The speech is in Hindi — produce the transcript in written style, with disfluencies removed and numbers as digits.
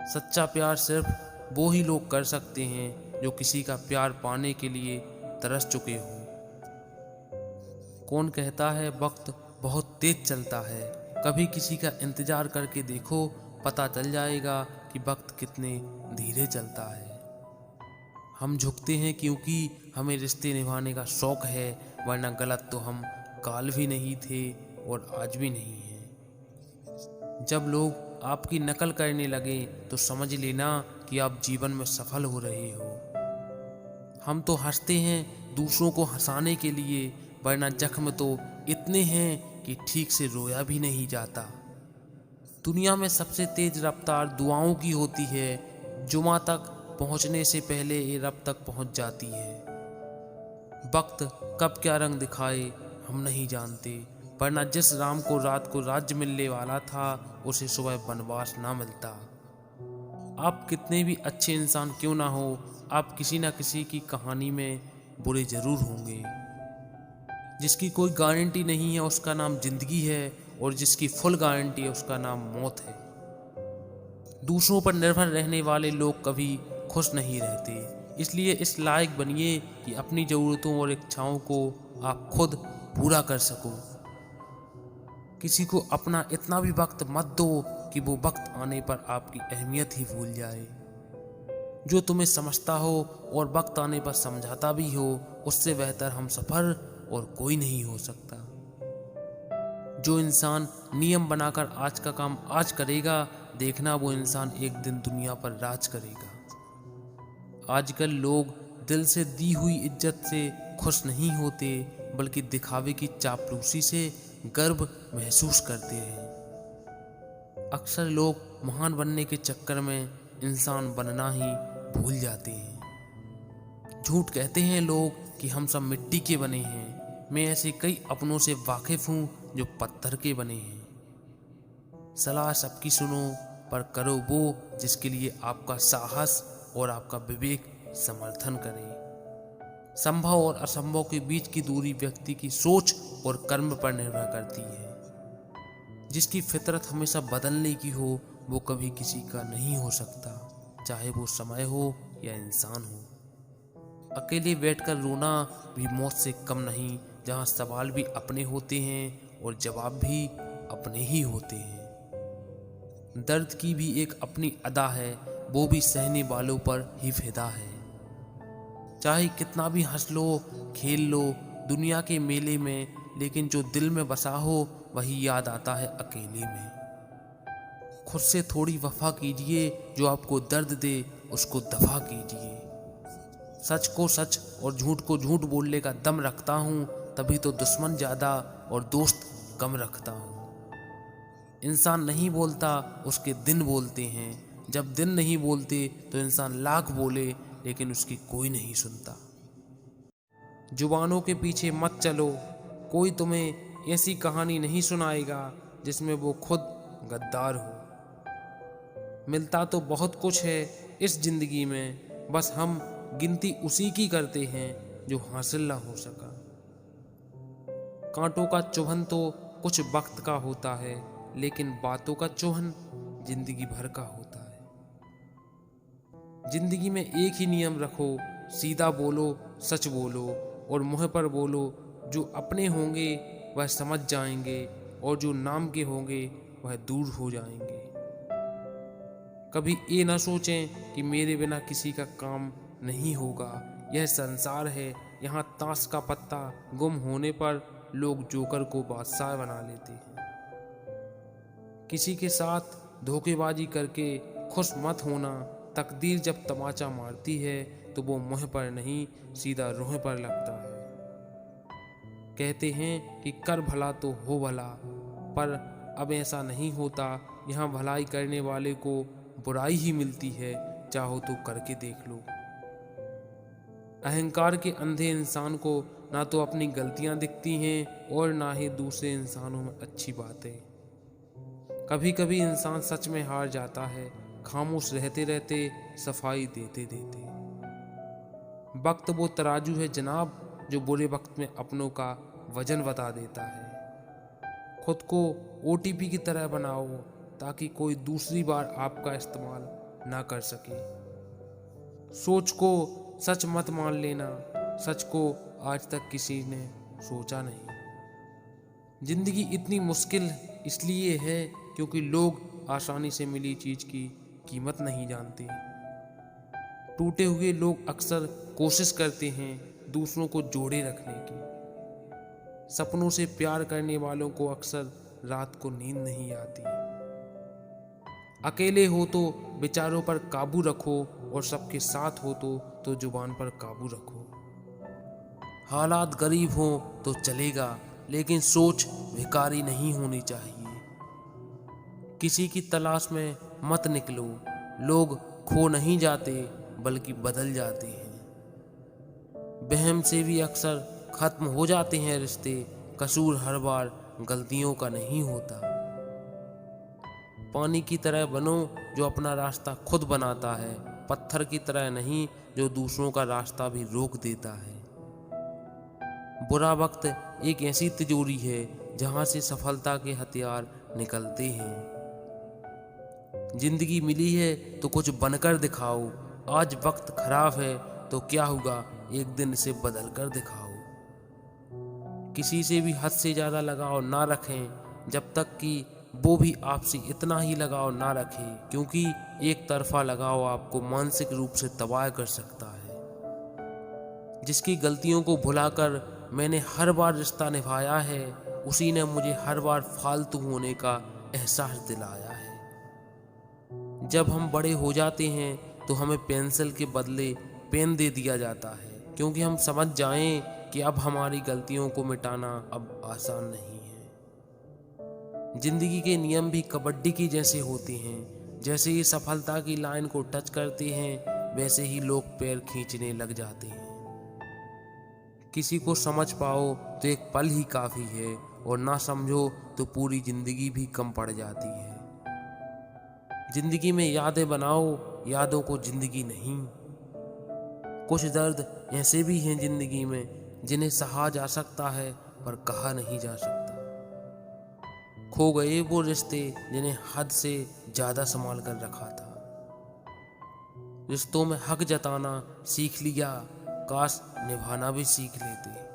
सच्चा प्यार सिर्फ वो ही लोग कर सकते हैं जो किसी का प्यार पाने के लिए तरस चुके हों। कौन कहता है वक्त बहुत तेज चलता है? कभी किसी का इंतजार करके देखो, पता चल जाएगा कि वक्त कितने धीरे चलता है। हम झुकते हैं क्योंकि हमें रिश्ते निभाने का शौक है, वरना गलत तो हम काल भी नहीं थे और आज भी नहीं हैं। जब लोग आपकी नकल करने लगे तो समझ लेना कि आप जीवन में सफल हो रहे हो। हम तो हंसते हैं दूसरों को हंसाने के लिए, वरना जख्म तो इतने हैं कि ठीक से रोया भी नहीं जाता। दुनिया में सबसे तेज रफ्तार दुआओं की होती है, जुमा तक पहुंचने से पहले ये रब तक पहुंच जाती है। वक्त कब क्या रंग दिखाए हम नहीं जानते, वरना जिस राम को रात को राज्य मिलने वाला था उसे सुबह वनवास ना मिलता। आप कितने भी अच्छे इंसान क्यों ना हो, आप किसी न किसी की कहानी में बुरे जरूर होंगे। जिसकी कोई गारंटी नहीं है उसका नाम जिंदगी है, और जिसकी फुल गारंटी है उसका नाम मौत है। दूसरों पर निर्भर रहने वाले लोग कभी खुश नहीं रहते, इसलिए इस लायक बनिए कि अपनी ज़रूरतों और इच्छाओं को आप खुद पूरा कर सको। किसी को अपना इतना भी वक्त मत दो कि वो वक्त आने पर आपकी अहमियत ही भूल जाए। जो तुम्हें समझता हो और वक्त आने पर समझाता भी हो, उससे बेहतर हम सफ़र और कोई नहीं हो सकता। जो इंसान नियम बनाकर आज का काम आज करेगा, देखना वो इंसान एक दिन दुनिया पर राज करेगा। आजकल लोग दिल से दी हुई इज्जत से खुश नहीं होते, बल्कि दिखावे की चापलूसी से गर्व महसूस करते हैं। अक्सर लोग महान बनने के चक्कर में इंसान बनना ही भूल जाते हैं। झूठ कहते हैं लोग कि हम सब मिट्टी के बने हैं। मैं ऐसे कई अपनों से वाकिफ हूँ जो पत्थर के बने हैं। सलाह सबकी सुनो, पर करो वो जिसके लिए आपका साहस और आपका विवेक समर्थन करे। संभव और असंभव के बीच की दूरी व्यक्ति की सोच और कर्म पर निर्भर करती है। जिसकी फितरत हमेशा बदलने की हो, वो कभी किसी का नहीं हो सकता, चाहे वो समय हो या इंसान हो। अकेले बैठकर रोना भी मौत से कम नहीं, जहाँ सवाल भी अपने होते हैं और जवाब भी अपने ही होते हैं। दर्द की भी एक अपनी अदा है, वो भी सहने वालों पर ही फिदा है। चाहे कितना भी हंस लो, खेल लो दुनिया के मेले में, लेकिन जो दिल में बसा हो वही याद आता है अकेले में। खुद से थोड़ी वफा कीजिए, जो आपको दर्द दे उसको दफा कीजिए। सच को सच और झूठ को झूठ बोलने का दम रखता हूँ, तभी तो दुश्मन ज़्यादा और दोस्त कम रखता हूँ। इंसान नहीं बोलता, उसके दिन बोलते हैं। जब दिन नहीं बोलते तो इंसान लाख बोले, लेकिन उसकी कोई नहीं सुनता। जुबानों के पीछे मत चलो, कोई तुम्हें ऐसी कहानी नहीं सुनाएगा जिसमें वो खुद गद्दार हो। मिलता तो बहुत कुछ है इस जिंदगी में, बस हम गिनती उसी की करते हैं जो हासिल ना हो सका। कांटों का चुभन तो कुछ वक्त का होता है, लेकिन बातों का चुभन जिंदगी भर का होता है। जिंदगी में एक ही नियम रखो, सीधा बोलो, सच बोलो और मुंह पर बोलो। जो अपने होंगे वह समझ जाएंगे, और जो नाम के होंगे वह दूर हो जाएंगे। कभी ये ना सोचें कि मेरे बिना किसी का काम नहीं होगा। यह संसार है, यहाँ ताश का पत्ता गुम होने पर लोग जोकर को बादशाह बना लेते हैं। किसी के साथ धोखेबाजी करके खुश मत होना। तकदीर जब तमाचा मारती है तो वो मुंह पर नहीं, सीधा रूह पर लगता है। कहते हैं कि कर भला तो हो भला, पर अब ऐसा नहीं होता। यहाँ भलाई करने वाले को बुराई ही मिलती है, चाहो तो करके देख लो। अहंकार के अंधे इंसान को ना तो अपनी गलतियां दिखती हैं और ना ही दूसरे इंसानों में अच्छी बातें। कभी कभी इंसान सच में हार जाता है, खामोश रहते रहते, सफाई देते देते। वक्त वो तराजू है जनाब, जो बुरे वक्त में अपनों का वजन बता देता है। खुद को OTP की तरह बनाओ, ताकि कोई दूसरी बार आपका इस्तेमाल ना कर सके। सोच को सच मत मान लेना, सच को आज तक किसी ने सोचा नहीं। जिंदगी इतनी मुश्किल इसलिए है क्योंकि लोग आसानी से मिली चीज की कीमत नहीं जानते। टूटे हुए लोग अक्सर कोशिश करते हैं दूसरों को जोड़े रखने की। सपनों से प्यार करने वालों को अक्सर रात को नींद नहीं आती। अकेले हो तो विचारों पर काबू रखो, और सबके साथ हो तो जुबान पर काबू रखो। हालात गरीब हो तो चलेगा, लेकिन सोच भिखारी नहीं होनी चाहिए। किसी की तलाश में मत निकलो, लोग खो नहीं जाते बल्कि बदल जाते हैं। वहम से भी अक्सर खत्म हो जाते हैं रिश्ते, कसूर हर बार गलतियों का नहीं होता। पानी की तरह बनो जो अपना रास्ता खुद बनाता है, पत्थर की तरह नहीं जो दूसरों का रास्ता भी रोक देता है। बुरा वक्त एक ऐसी तिजोरी है जहां से सफलता के हथियार निकलते हैं। जिंदगी मिली है तो कुछ बनकर दिखाओ। आज वक्त खराब है तो क्या हुआ, एक दिन इसे बदल कर दिखाओ। किसी से भी हद से ज्यादा लगाव ना रखें, जब तक कि वो भी आपसे इतना ही लगाव ना रखे, क्योंकि एक तरफा लगाव आपको मानसिक रूप से तबाह कर सकता है। जिसकी गलतियों को भुलाकर मैंने हर बार रिश्ता निभाया है, उसी ने मुझे हर बार फालतू होने का एहसास दिलाया है। जब हम बड़े हो जाते हैं तो हमें पेंसिल के बदले पेन दे दिया जाता है, क्योंकि हम समझ जाएं कि अब हमारी गलतियों को मिटाना अब आसान नहीं है। जिंदगी के नियम भी कबड्डी की जैसे होते हैं। जैसे ही सफलता की लाइन को टच करते हैं, वैसे ही लोग पैर खींचने लग जाते हैं। किसी को समझ पाओ तो एक पल ही काफी है, और ना समझो तो पूरी जिंदगी भी कम पड़ जाती है। जिंदगी में यादें बनाओ, यादों को जिंदगी नहीं। कुछ दर्द ऐसे भी हैं जिंदगी में जिन्हें सहा जा सकता है पर कहा नहीं जा सकता। खो गए वो रिश्ते जिन्हें हद से ज्यादा संभाल कर रखा था। रिश्तों में हक जताना सीख लिया, काश निभाना भी सीख लेते।